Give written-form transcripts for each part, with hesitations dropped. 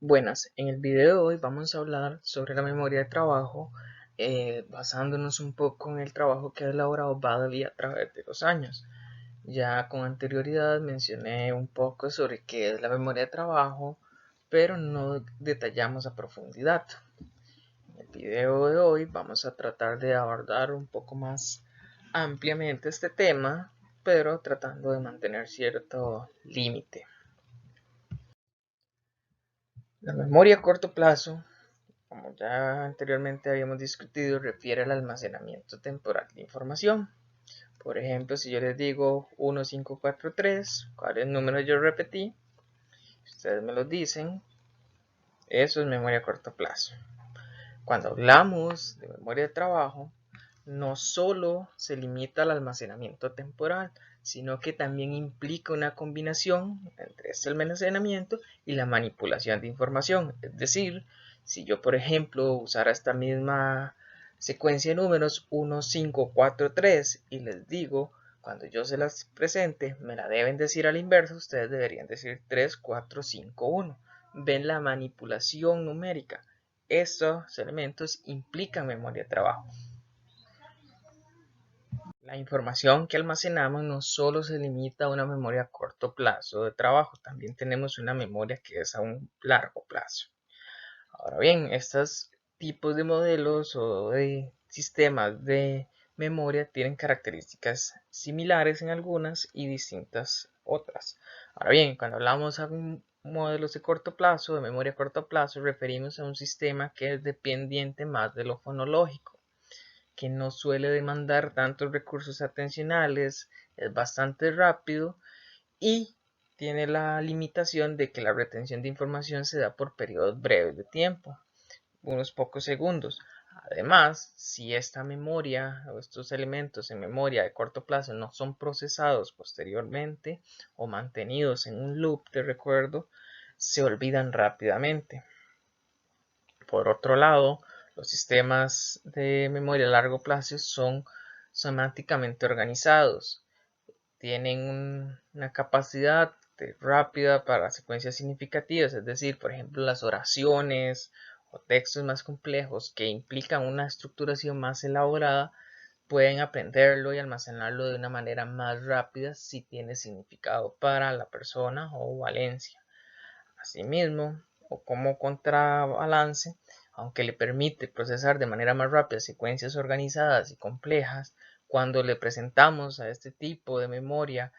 Buenas, en el video de hoy vamos a hablar sobre la memoria de trabajo, basándonos un poco en el trabajo que ha elaborado Baddeley a través de los años. Ya con anterioridad mencioné un poco sobre qué es la memoria de trabajo, pero no detallamos a profundidad. En el video de hoy vamos a tratar de abordar un poco más ampliamente este tema, pero tratando de mantener cierto límite. La memoria a corto plazo, como ya anteriormente habíamos discutido, refiere al almacenamiento temporal de información. Por ejemplo, si yo les digo 1543, ¿cuáles números yo repetí? Ustedes me lo dicen, eso es memoria a corto plazo. Cuando hablamos de memoria de trabajo, no solo se limita al almacenamiento temporal, sino que también implica una combinación entre este almacenamiento y la manipulación de información. Es decir, si yo, por ejemplo, usara esta misma secuencia de números 1, 5, 4, 3 y les digo, cuando yo se las presente, me la deben decir a la inversa, ustedes deberían decir 3, 4, 5, 1. Ven la manipulación numérica. Estos elementos implican memoria de trabajo. La información que almacenamos no solo se limita a una memoria a corto plazo de trabajo, también tenemos una memoria que es a un largo plazo. Ahora bien, estos tipos de modelos o de sistemas de memoria tienen características similares en algunas y distintas otras. Ahora bien, cuando hablamos de modelos de corto plazo, de memoria a corto plazo, referimos a un sistema que es dependiente más de lo fonológico, que no suele demandar tantos recursos atencionales, es bastante rápido y tiene la limitación de que la retención de información se da por periodos breves de tiempo, unos pocos segundos. Además, si esta memoria o estos elementos en memoria de corto plazo no son procesados posteriormente o mantenidos en un loop de recuerdo, se olvidan rápidamente. Por otro lado, los sistemas de memoria a largo plazo son semánticamente organizados. Tienen una capacidad rápida para secuencias significativas, es decir, por ejemplo, las oraciones o textos más complejos que implican una estructuración más elaborada, pueden aprenderlo y almacenarlo de una manera más rápida si tiene significado para la persona o valencia. Asimismo, o como contrabalance, aunque le permite procesar de manera más rápida secuencias organizadas y complejas, cuando le presentamos a este tipo de memoria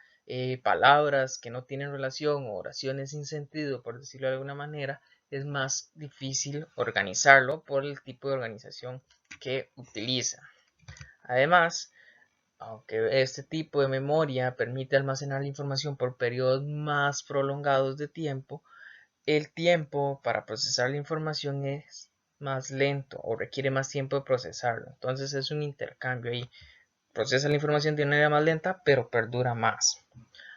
palabras que no tienen relación o oraciones sin sentido, por decirlo de alguna manera, es más difícil organizarlo por el tipo de organización que utiliza. Además, aunque este tipo de memoria permite almacenar la información por periodos más prolongados de tiempo, el tiempo para procesar la información es más lento o requiere más tiempo de procesarlo. Entonces es un intercambio ahí. Procesa la información de una manera más lenta, pero perdura más.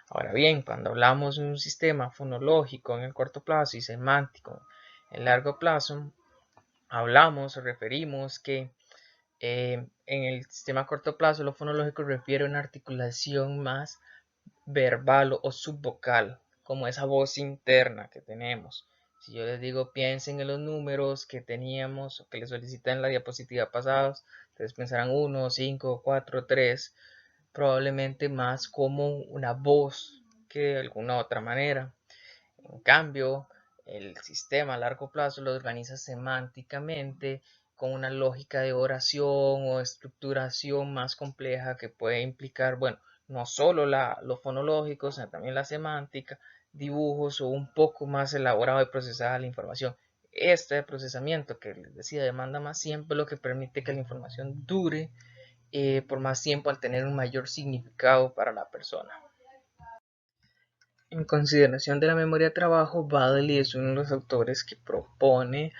Ahora bien, cuando hablamos de un sistema fonológico en el corto plazo y semántico en el largo plazo, hablamos o referimos que en el sistema a corto plazo lo fonológico refiere a una articulación más verbal o subvocal, como esa voz interna que tenemos. Si yo les digo piensen en los números que teníamos o que les solicité en la diapositiva pasada, ustedes pensarán 1, 5, 4, 3, probablemente más como una voz que de alguna otra manera. En cambio, el sistema a largo plazo lo organiza semánticamente con una lógica de oración o estructuración más compleja que puede implicar, bueno, no solo lo fonológico, sino también la semántica, dibujos o un poco más elaborado de procesar la información. Este procesamiento que les decía demanda más tiempo, lo que permite que la información dure por más tiempo al tener un mayor significado para la persona. En consideración de la memoria de trabajo, Baddeley es uno de los autores que propone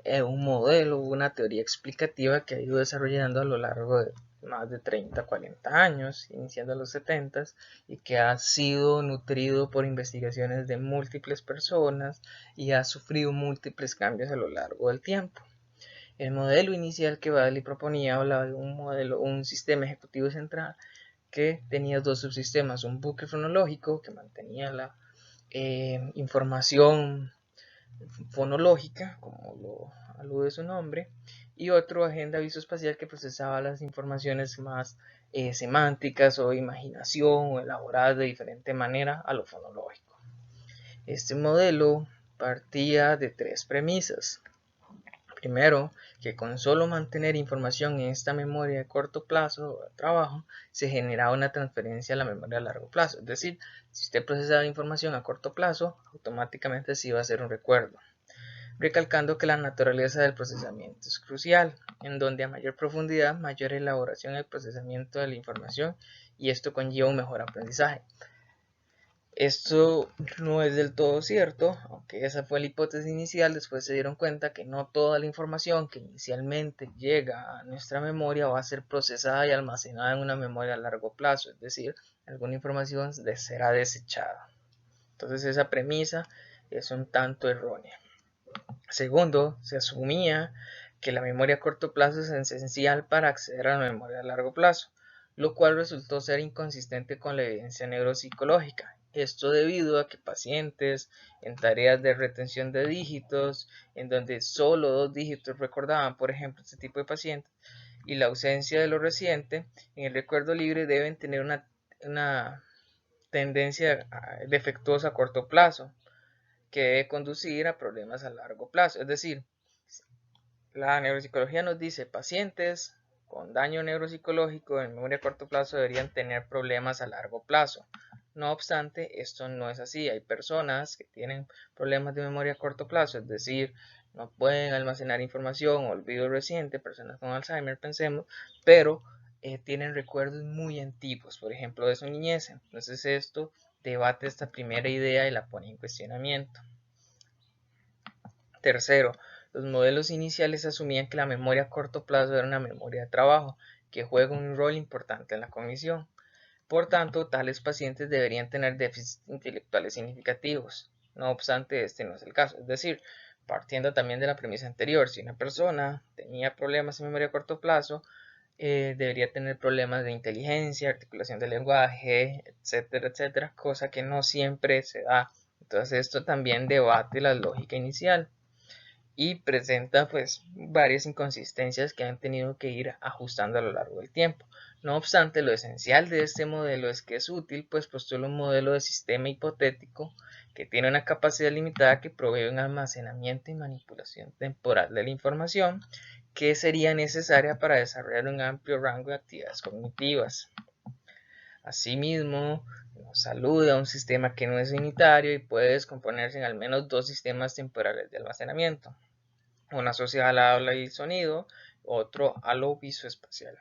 un modelo, una teoría explicativa que ha ido desarrollando a lo largo de más de 30, 40 años, iniciando en los 70 y que ha sido nutrido por investigaciones de múltiples personas y ha sufrido múltiples cambios a lo largo del tiempo. El modelo inicial que Baddeley proponía hablaba de un sistema ejecutivo central que tenía dos subsistemas, un bucle cronológico que mantenía la información fonológica, como lo alude su nombre, y otro agenda visoespacial que procesaba las informaciones más semánticas o imaginación o elaboradas de diferente manera a lo fonológico. Este modelo partía de tres premisas. Primero, que con solo mantener información en esta memoria de corto plazo de trabajo, se generaba una transferencia a la memoria a largo plazo. Es decir, si usted procesaba información a corto plazo, automáticamente se iba a hacer un recuerdo. Recalcando que la naturaleza del procesamiento es crucial, en donde a mayor profundidad, mayor elaboración y procesamiento de la información, y esto conlleva un mejor aprendizaje. Esto no es del todo cierto, aunque esa fue la hipótesis inicial. Después se dieron cuenta que no toda la información que inicialmente llega a nuestra memoria va a ser procesada y almacenada en una memoria a largo plazo, es decir, alguna información será desechada. Entonces esa premisa es un tanto errónea. Segundo, se asumía que la memoria a corto plazo es esencial para acceder a la memoria a largo plazo, lo cual resultó ser inconsistente con la evidencia neuropsicológica. Esto debido a que pacientes en tareas de retención de dígitos, en donde solo 2 dígitos recordaban, por ejemplo, este tipo de pacientes, y la ausencia de lo reciente, en el recuerdo libre deben tener una tendencia defectuosa a corto plazo, que debe conducir a problemas a largo plazo. Es decir, la neuropsicología nos dice pacientes con daño neuropsicológico en memoria a corto plazo deberían tener problemas a largo plazo. No obstante, esto no es así. Hay personas que tienen problemas de memoria a corto plazo, es decir, no pueden almacenar información, olvido reciente, personas con Alzheimer, pensemos, pero tienen recuerdos muy antiguos, por ejemplo, de su niñez. Entonces esto debate esta primera idea y la pone en cuestionamiento. Tercero, los modelos iniciales asumían que la memoria a corto plazo era una memoria de trabajo, que juega un rol importante en la cognición. Por tanto, tales pacientes deberían tener déficits intelectuales significativos. No obstante, este no es el caso. Es decir, partiendo también de la premisa anterior, si una persona tenía problemas en memoria a corto plazo, debería tener problemas de inteligencia, articulación del lenguaje, etcétera, etcétera, cosa que no siempre se da. Entonces, esto también debate la lógica inicial y presenta pues varias inconsistencias que han tenido que ir ajustando a lo largo del tiempo. No obstante, lo esencial de este modelo es que es útil, pues postula un modelo de sistema hipotético que tiene una capacidad limitada que provee un almacenamiento y manipulación temporal de la información que sería necesaria para desarrollar un amplio rango de actividades cognitivas. Asimismo, nos saluda a un sistema que no es unitario y puede descomponerse en al menos 2 sistemas temporales de almacenamiento, una asociada al habla y sonido, otro a lo visoespacial.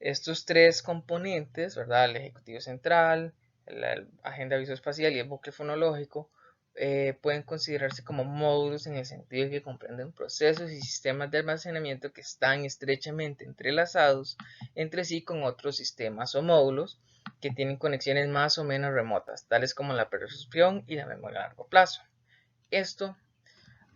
Estos tres componentes, ¿verdad? El ejecutivo central, la agenda visoespacial y el bucle fonológico, pueden considerarse como módulos en el sentido de que comprenden procesos y sistemas de almacenamiento que están estrechamente entrelazados entre sí con otros sistemas o módulos que tienen conexiones más o menos remotas, tales como la percepción y la memoria a largo plazo. Esto,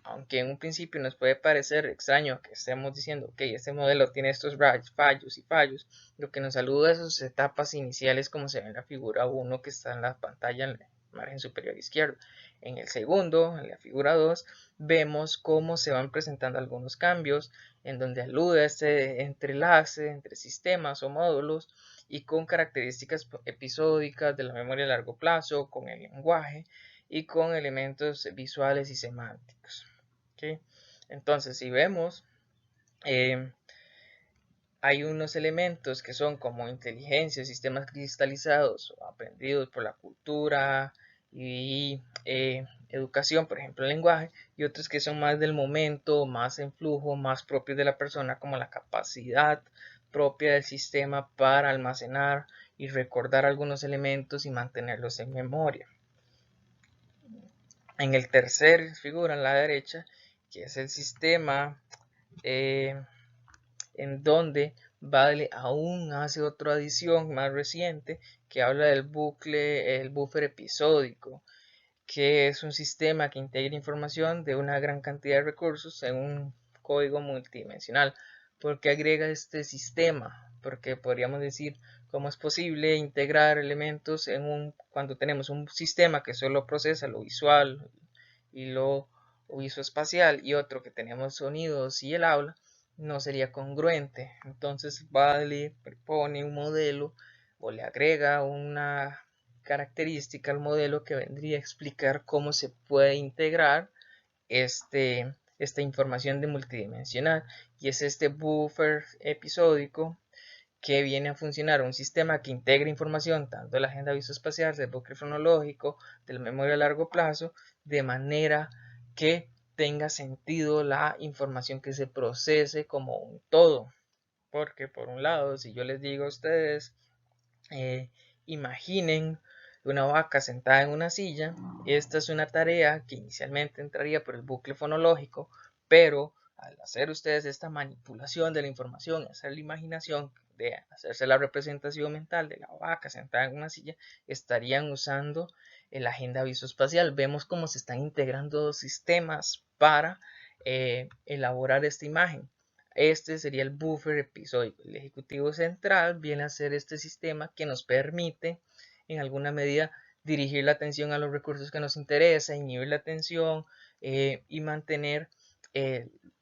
aunque en un principio nos puede parecer extraño que estemos diciendo que este modelo tiene estos fallos, lo que nos saluda a sus etapas iniciales como se ve en la figura 1 que está en la pantalla en el margen superior izquierdo. En el segundo, en la figura 2, vemos cómo se van presentando algunos cambios en donde alude a este entrelace entre sistemas o módulos y con características episódicas de la memoria a largo plazo, con el lenguaje y con elementos visuales y semánticos. ¿Okay? Entonces, si vemos, hay unos elementos que son como inteligencia, sistemas cristalizados o aprendidos por la cultura y educación, por ejemplo, el lenguaje, y otros que son más del momento, más en flujo, más propios de la persona, como la capacidad propia del sistema para almacenar y recordar algunos elementos y mantenerlos en memoria. En el tercer figura, en la derecha, que es el sistema en donde Baddeley aún hace otra adición más reciente que habla del bucle, el buffer episódico, que es un sistema que integra información de una gran cantidad de recursos en un código multidimensional. ¿Por qué agrega este sistema? Porque podríamos decir cómo es posible integrar elementos cuando tenemos un sistema que solo procesa lo visual y lo o visoespacial y otro que tenemos sonidos y el habla, no sería congruente. Entonces Baddeley propone un modelo o le agrega una característica al modelo que vendría a explicar cómo se puede integrar esta información de multidimensional, y es este buffer episódico que viene a funcionar un sistema que integra información tanto de la agenda visoespacial, del bucle cronológico, de la memoria a largo plazo, de manera que tenga sentido la información que se procese como un todo. Porque por un lado, si yo les digo a ustedes, imaginen una vaca sentada en una silla, esta es una tarea que inicialmente entraría por el bucle fonológico, pero al hacer ustedes esta manipulación de la información, hacer la imaginación de hacerse la representación mental de la vaca sentada en una silla, estarían usando la agenda visoespacial. Vemos cómo se están integrando dos sistemas para elaborar esta imagen. Este sería el buffer episódico. El ejecutivo central viene a ser este sistema que nos permite en alguna medida dirigir la atención a los recursos que nos interesa, inhibir la atención y mantener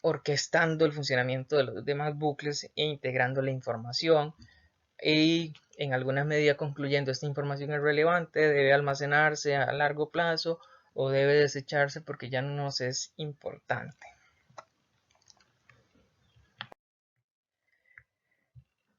orquestando el funcionamiento de los demás bucles e integrando la información, y en alguna medida concluyendo esta información es relevante, debe almacenarse a largo plazo o debe desecharse porque ya no nos es importante.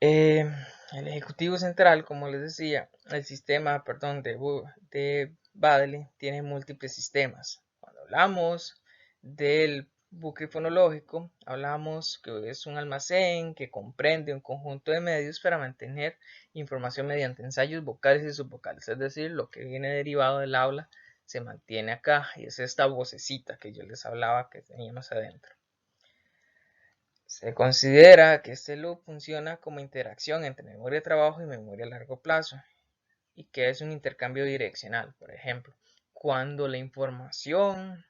El ejecutivo central, como les decía, el sistema, perdón, de Baddeley tiene múltiples sistemas. Cuando hablamos del bucle fonológico, hablamos que es un almacén que comprende un conjunto de medios para mantener información mediante ensayos vocales y subvocales, es decir, lo que viene derivado del habla se mantiene acá, y es esta vocecita que yo les hablaba que teníamos adentro. Se considera que este loop funciona como interacción entre memoria de trabajo y memoria a largo plazo, y que es un intercambio direccional. Por ejemplo, cuando la información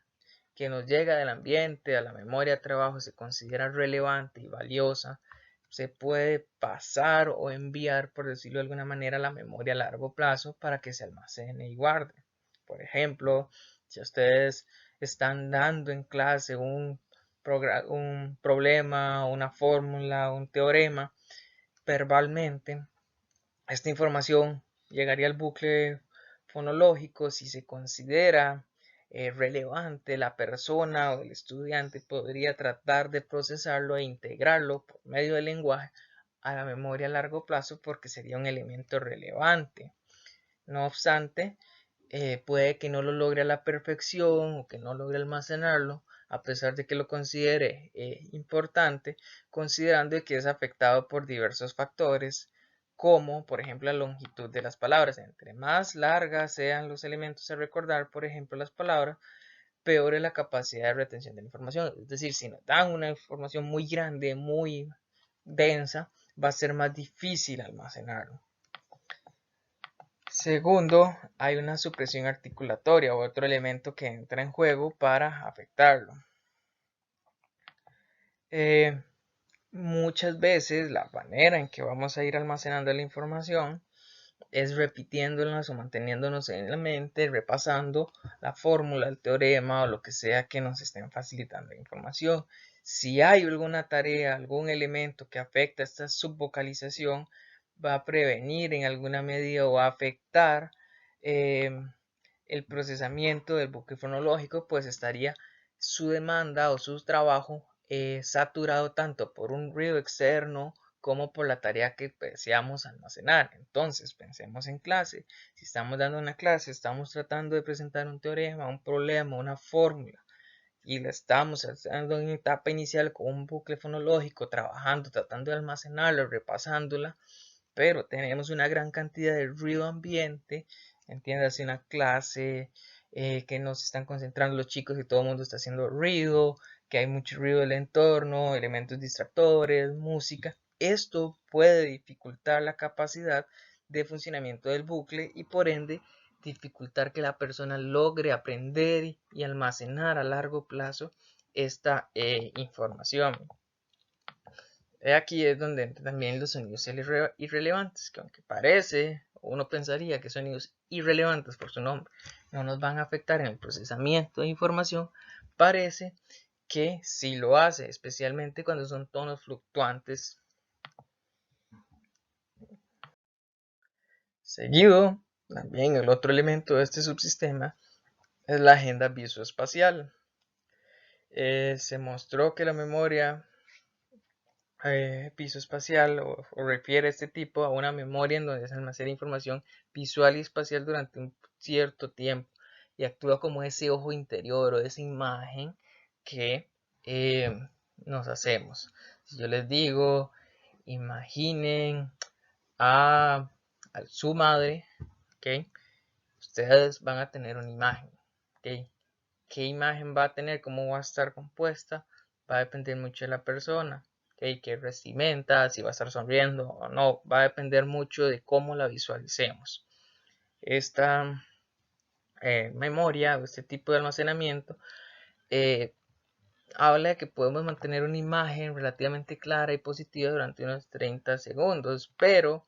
que nos llega del ambiente a la memoria de trabajo se considera relevante y valiosa, se puede pasar o enviar, por decirlo de alguna manera, a la memoria a largo plazo para que se almacene y guarde. Por ejemplo, si ustedes están dando en clase un problema, una fórmula, un teorema verbalmente, esta información llegaría al bucle fonológico. Si se considera relevante, la persona o el estudiante podría tratar de procesarlo e integrarlo por medio del lenguaje a la memoria a largo plazo porque sería un elemento relevante. No obstante, puede que no lo logre a la perfección o que no logre almacenarlo, a pesar de que lo considere importante, considerando que es afectado por diversos factores, como por ejemplo la longitud de las palabras. Entre más largas sean los elementos a recordar, por ejemplo las palabras, peor es la capacidad de retención de la información. Es decir, si nos dan una información muy grande, muy densa, va a ser más difícil almacenarlo. Segundo, hay una supresión articulatoria o otro elemento que entra en juego para afectarlo. Muchas veces la manera en que vamos a ir almacenando la información es repitiéndolas o manteniéndonos en la mente, repasando la fórmula, el teorema o lo que sea que nos estén facilitando la información. Si hay alguna tarea, algún elemento que afecta esta subvocalización, va a prevenir en alguna medida o va a afectar el procesamiento del bucle fonológico, pues estaría su demanda o su trabajo saturado tanto por un ruido externo como por la tarea que deseamos almacenar. Entonces, pensemos en clase. Si estamos dando una clase, estamos tratando de presentar un teorema, un problema, una fórmula, y la estamos haciendo en etapa inicial con un bucle fonológico, trabajando, tratando de almacenarla, repasándola, pero tenemos una gran cantidad de ruido ambiente, entiéndase una clase que nos están concentrando los chicos y todo el mundo está haciendo ruido, que hay mucho ruido del entorno, elementos distractores, música. Esto puede dificultar la capacidad de funcionamiento del bucle y por ende dificultar que la persona logre aprender y almacenar a largo plazo esta información. Aquí es donde entran también los sonidos irrelevantes, que aunque parece uno pensaría que sonidos irrelevantes por su nombre no nos van a afectar en el procesamiento de información, parece que sí lo hace, especialmente cuando son tonos fluctuantes. Seguido, también el otro elemento de este subsistema es la agenda visoespacial. Se mostró que la memoria visoespacial o refiere a este tipo a una memoria en donde se almacena información visual y espacial durante un cierto tiempo y actúa como ese ojo interior o esa imagen que nos hacemos. Si yo les digo, imaginen a su madre, ¿ok? Ustedes van a tener una imagen, ¿ok? ¿Qué imagen va a tener? ¿Cómo va a estar compuesta? Va a depender mucho de la persona, ¿okay? ¿Qué vestimenta? Si va a estar sonriendo o no. Va a depender mucho de cómo la visualicemos. Esta memoria o este tipo de almacenamiento habla de que podemos mantener una imagen relativamente clara y positiva durante unos 30 segundos, pero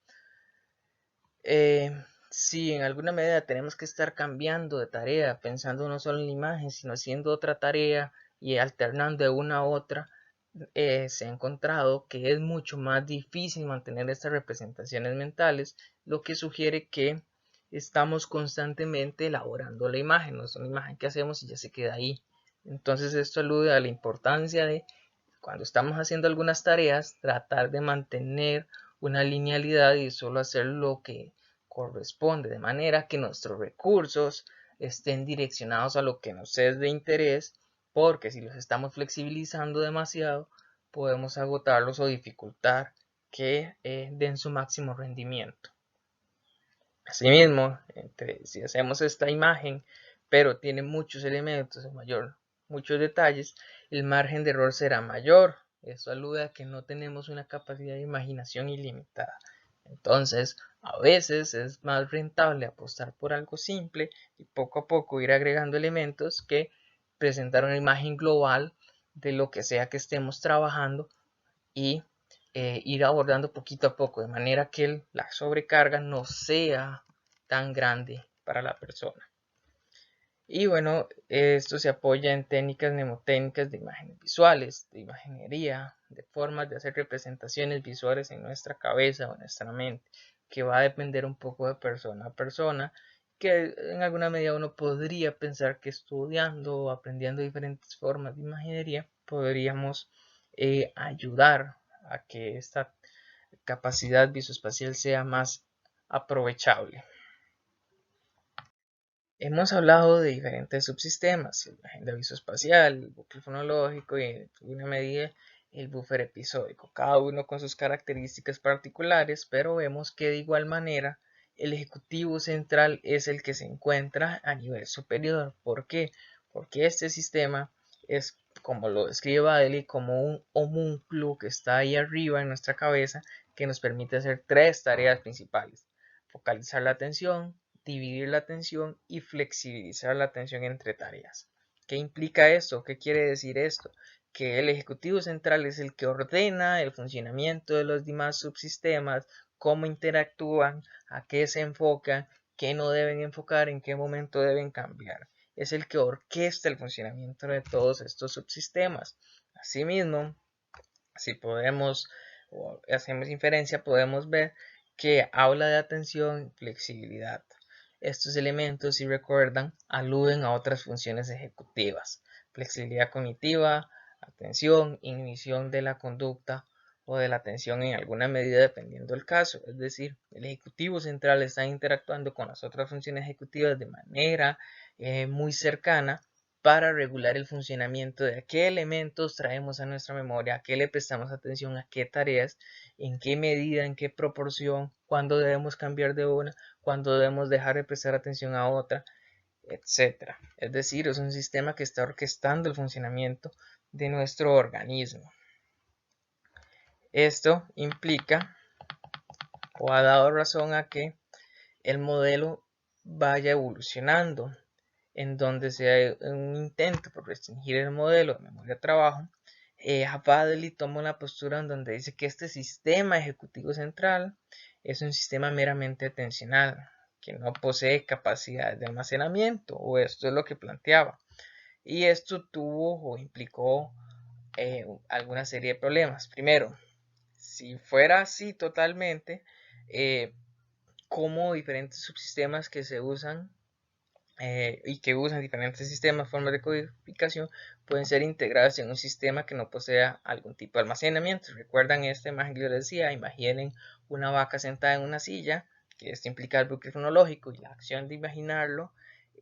si en alguna medida tenemos que estar cambiando de tarea, pensando no solo en la imagen, sino haciendo otra tarea y alternando de una a otra, se ha encontrado que es mucho más difícil mantener estas representaciones mentales, lo que sugiere que estamos constantemente elaborando la imagen, no es una imagen que hacemos y ya se queda ahí. Entonces esto alude a la importancia de, cuando estamos haciendo algunas tareas, tratar de mantener una linealidad y solo hacer lo que corresponde, de manera que nuestros recursos estén direccionados a lo que nos es de interés, porque si los estamos flexibilizando demasiado, podemos agotarlos o dificultar que den su máximo rendimiento. Asimismo, si hacemos esta imagen, pero tiene muchos elementos, muchos detalles, el margen de error será mayor. Esto alude a que no tenemos una capacidad de imaginación ilimitada. Entonces, a veces es más rentable apostar por algo simple y poco a poco ir agregando elementos que presentar una imagen global de lo que sea que estemos trabajando y ir abordando poquito a poco, de manera que la sobrecarga no sea tan grande para la persona. Y bueno, esto se apoya en técnicas mnemotécnicas de imágenes visuales, de imaginería, de formas de hacer representaciones visuales en nuestra cabeza o en nuestra mente, que va a depender un poco de persona a persona, que en alguna medida uno podría pensar que estudiando o aprendiendo diferentes formas de imaginería podríamos ayudar a que esta capacidad visoespacial sea más aprovechable. Hemos hablado de diferentes subsistemas, la agenda visoespacial, el bucle fonológico y en alguna medida el buffer episódico, cada uno con sus características particulares, pero vemos que de igual manera el ejecutivo central es el que se encuentra a nivel superior. ¿Por qué? Porque este sistema es, como lo describe Baddeley, como un homúnculo que está ahí arriba en nuestra cabeza que nos permite hacer tres tareas principales: focalizar la atención, dividir la atención y flexibilizar la atención entre tareas. ¿Qué implica esto? ¿Qué quiere decir esto? Que el ejecutivo central es el que ordena el funcionamiento de los demás subsistemas, cómo interactúan, a qué se enfocan, qué no deben enfocar, en qué momento deben cambiar. Es el que orquesta el funcionamiento de todos estos subsistemas. Asimismo, si podemos o hacemos inferencia, podemos ver que habla de atención y flexibilidad. Estos elementos, si recuerdan, aluden a otras funciones ejecutivas: flexibilidad cognitiva, atención, inhibición de la conducta o de la atención en alguna medida dependiendo del caso. Es decir, el ejecutivo central está interactuando con las otras funciones ejecutivas de manera muy cercana para regular el funcionamiento de qué elementos traemos a nuestra memoria, a qué le prestamos atención, a qué tareas, en qué medida, en qué proporción, cuándo debemos cambiar de una, cuándo debemos dejar de prestar atención a otra, etc. Es decir, es un sistema que está orquestando el funcionamiento de nuestro organismo. Esto implica o ha dado razón a que el modelo vaya evolucionando, en donde se hay un intento por restringir el modelo de memoria de trabajo, Hadley toma una postura en donde dice que este sistema ejecutivo central es un sistema meramente atencional, que no posee capacidad de almacenamiento, o esto es lo que planteaba. Y esto tuvo o implicó alguna serie de problemas. Primero, si fuera así totalmente, cómo diferentes subsistemas que se usan y que usan diferentes sistemas, formas de codificación, pueden ser integradas en un sistema que no posea algún tipo de almacenamiento. ¿Recuerdan esta imagen que les decía? Imaginen una vaca sentada en una silla, que esto implica el bucle fonológico, y la acción de imaginarlo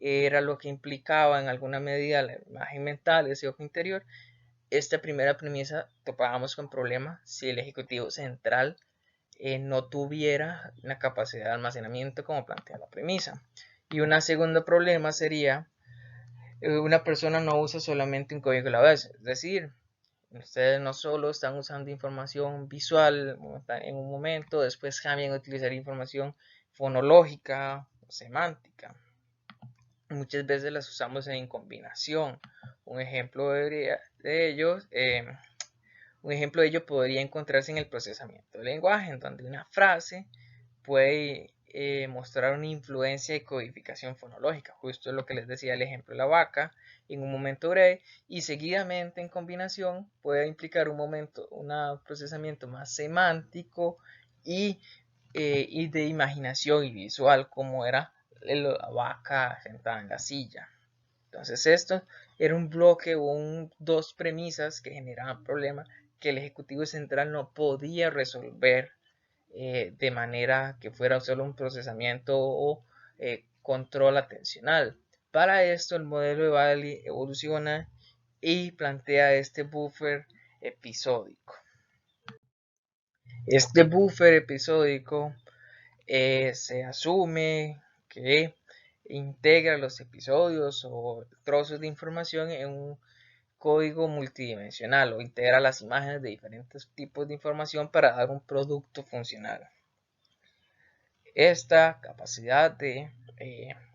era lo que implicaba en alguna medida la imagen mental, ese ojo interior. Esta primera premisa topábamos con problema si el ejecutivo central no tuviera una capacidad de almacenamiento como plantea la premisa. Y un segundo problema sería, una persona no usa solamente un código a la vez, es decir, ustedes no solo están usando información visual en un momento, después cambian a utilizar información fonológica o semántica. Muchas veces las usamos en combinación. Un ejemplo de ellos, un ejemplo de ello podría encontrarse en el procesamiento del lenguaje, en donde una frase puede mostrar una influencia de codificación fonológica, justo lo que les decía el ejemplo de la vaca, en un momento breve, y seguidamente en combinación puede implicar un procesamiento más semántico y de imaginación y visual, como era la vaca sentada en la silla. Entonces esto era un bloque o dos premisas que generaban problemas que el Ejecutivo Central no podía resolver de manera que fuera solo un procesamiento o control atencional. Para esto el modelo de Hadley evoluciona y plantea este buffer episódico. Este buffer episódico se asume que integra los episodios o trozos de información en un código multidimensional o integra las imágenes de diferentes tipos de información para dar un producto funcional. Esta capacidad de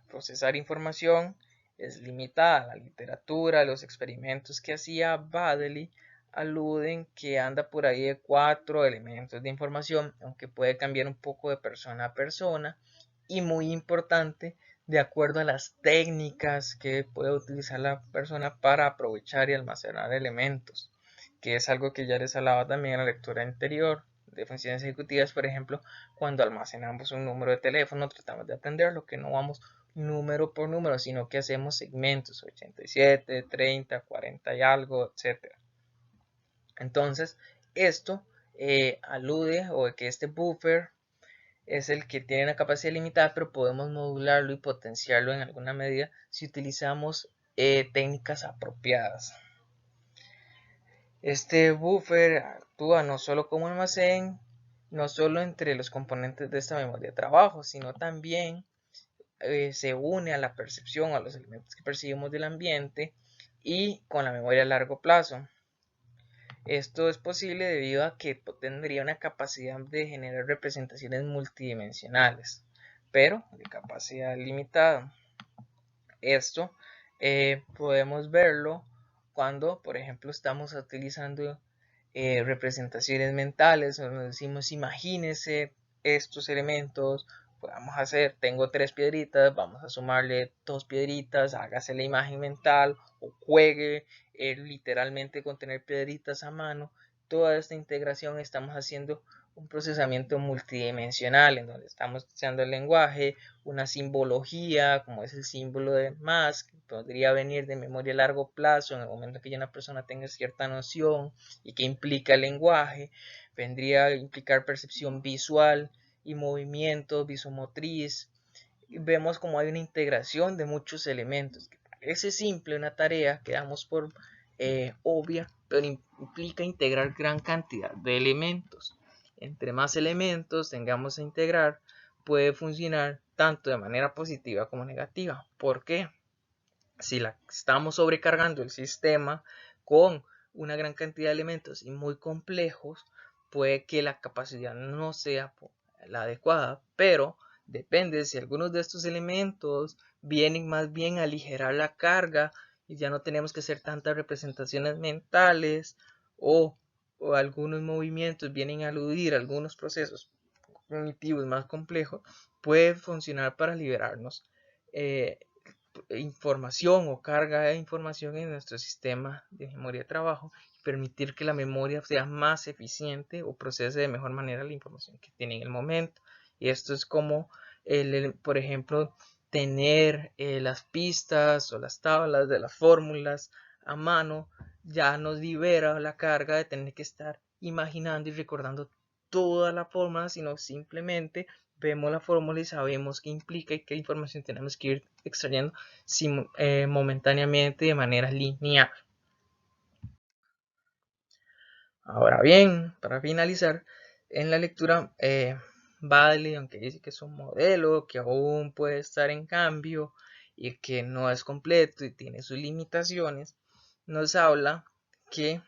procesar información es limitada. La literatura, los experimentos que hacía Hadley aluden que anda por ahí de 4 elementos de información, aunque puede cambiar un poco de persona a persona, y muy importante, de acuerdo a las técnicas que puede utilizar la persona para aprovechar y almacenar elementos, que es algo que ya les hablaba también en la lectura anterior de funciones ejecutivas. Por ejemplo, cuando almacenamos un número de teléfono, tratamos de aprenderlo, que no vamos número por número, sino que hacemos segmentos, 87, 30, 40 y algo, etcétera. Entonces, esto alude o que este buffer es el que tiene una capacidad limitada, pero podemos modularlo y potenciarlo en alguna medida si utilizamos técnicas apropiadas. Este buffer actúa no solo como almacén, no solo entre los componentes de esta memoria de trabajo, sino también se une a la percepción, a los elementos que percibimos del ambiente y con la memoria a largo plazo. Esto es posible debido a que tendría una capacidad de generar representaciones multidimensionales, pero de capacidad limitada. Esto podemos verlo cuando, por ejemplo, estamos utilizando representaciones mentales, donde decimos imagínese estos elementos, vamos a hacer, tengo 3 piedritas, vamos a sumarle 2 piedritas, hágase la imagen mental o juegue literalmente con tener piedritas a mano. Toda esta integración estamos haciendo un procesamiento multidimensional en donde estamos usando el lenguaje, una simbología como es el símbolo de más, que podría venir de memoria a largo plazo en el momento que ya una persona tenga cierta noción y que implica el lenguaje, vendría a implicar percepción visual y movimiento visomotriz. Y vemos como hay una integración de muchos elementos, que parece simple una tarea que damos por obvia, pero implica integrar gran cantidad de elementos. Entre más elementos tengamos a integrar, puede funcionar tanto de manera positiva como negativa. ¿Por qué? Si estamos sobrecargando el sistema con una gran cantidad de elementos y muy complejos, puede que la capacidad no sea la adecuada, pero depende si algunos de estos elementos vienen más bien a aligerar la carga y ya no tenemos que hacer tantas representaciones mentales, o, o algunos movimientos vienen a aludir a algunos procesos cognitivos más complejos, puede funcionar para liberarnos eh, información o carga de información en nuestro sistema de memoria de trabajo y permitir que la memoria sea más eficiente o procese de mejor manera la información que tiene en el momento. Y esto es como, por ejemplo, tener las pistas o las tablas de las fórmulas a mano ya nos libera la carga de tener que estar imaginando y recordando toda la fórmula, sino simplemente vemos la fórmula y sabemos qué implica y qué información tenemos que ir extrayendo momentáneamente de manera lineal. Ahora bien, para finalizar, en la lectura, Baddeley, aunque dice que es un modelo que aún puede estar en cambio y que no es completo y tiene sus limitaciones, nos habla que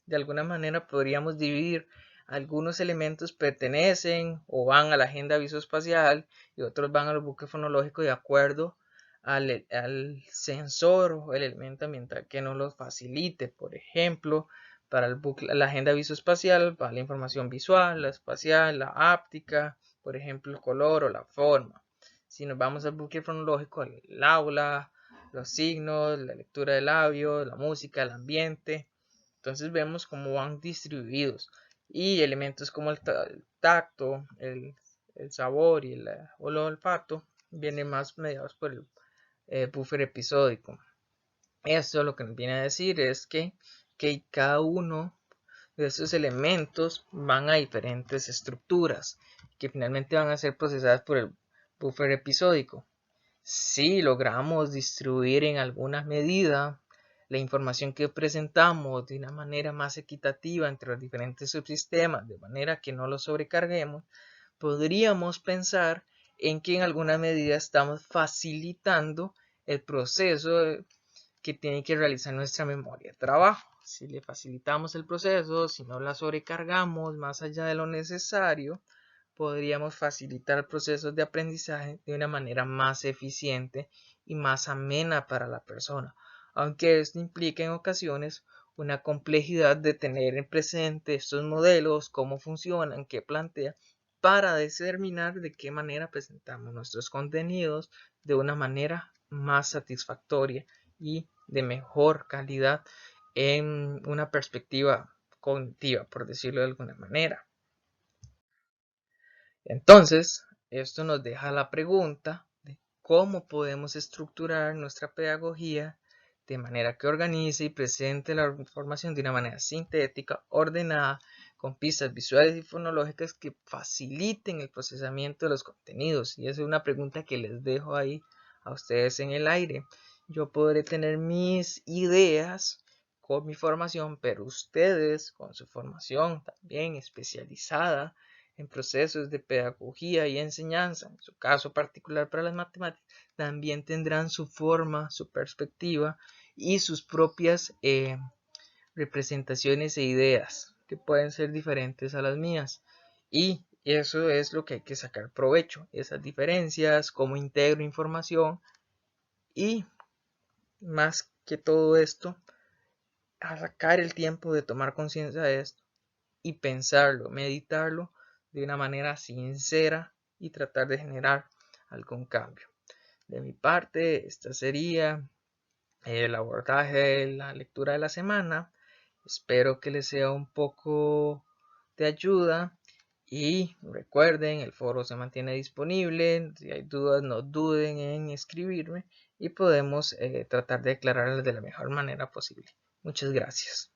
de alguna manera podríamos dividir algunos elementos pertenecen o van a la agenda visoespacial y otros van al bucle fonológico de acuerdo al sensor o el elemento ambiental que nos los facilite. Por ejemplo, para la agenda visoespacial va la información visual, la espacial, la áptica, por ejemplo, el color o la forma. Si nos vamos al bucle fonológico, el aula, los signos, la lectura de labios, la música, el ambiente. Entonces vemos cómo van distribuidos y elementos como el tacto, el sabor y el olfato vienen más mediados por el buffer episódico. Esto lo que nos viene a decir es que cada uno de estos elementos van a diferentes estructuras que finalmente van a ser procesadas por el buffer episódico. Si logramos distribuir en alguna medida la información que presentamos de una manera más equitativa entre los diferentes subsistemas, de manera que no los sobrecarguemos, podríamos pensar en que en alguna medida estamos facilitando el proceso que tiene que realizar nuestra memoria de trabajo. Si le facilitamos el proceso, si no la sobrecargamos más allá de lo necesario, podríamos facilitar procesos de aprendizaje de una manera más eficiente y más amena para la persona, aunque esto implica en ocasiones una complejidad de tener en presente estos modelos, cómo funcionan, qué plantea, para determinar de qué manera presentamos nuestros contenidos de una manera más satisfactoria y de mejor calidad en una perspectiva cognitiva, por decirlo de alguna manera. Entonces, esto nos deja la pregunta de cómo podemos estructurar nuestra pedagogía de manera que organice y presente la información de una manera sintética, ordenada, con pistas visuales y fonológicas que faciliten el procesamiento de los contenidos. Y esa es una pregunta que les dejo ahí a ustedes en el aire. Yo podré tener mis ideas con mi formación, pero ustedes con su formación también especializada en procesos de pedagogía y enseñanza, en su caso particular para las matemáticas, también tendrán su forma, su perspectiva y sus propias representaciones e ideas que pueden ser diferentes a las mías. Y eso es lo que hay que sacar provecho, esas diferencias, cómo integro información y más que todo esto, a sacar el tiempo de tomar conciencia de esto y pensarlo, meditarlo de una manera sincera y tratar de generar algún cambio. De mi parte, esta sería el abordaje de la lectura de la semana. Espero que les sea un poco de ayuda y recuerden, el foro se mantiene disponible. Si hay dudas, no duden en escribirme y podemos tratar de aclararlas de la mejor manera posible. Muchas gracias.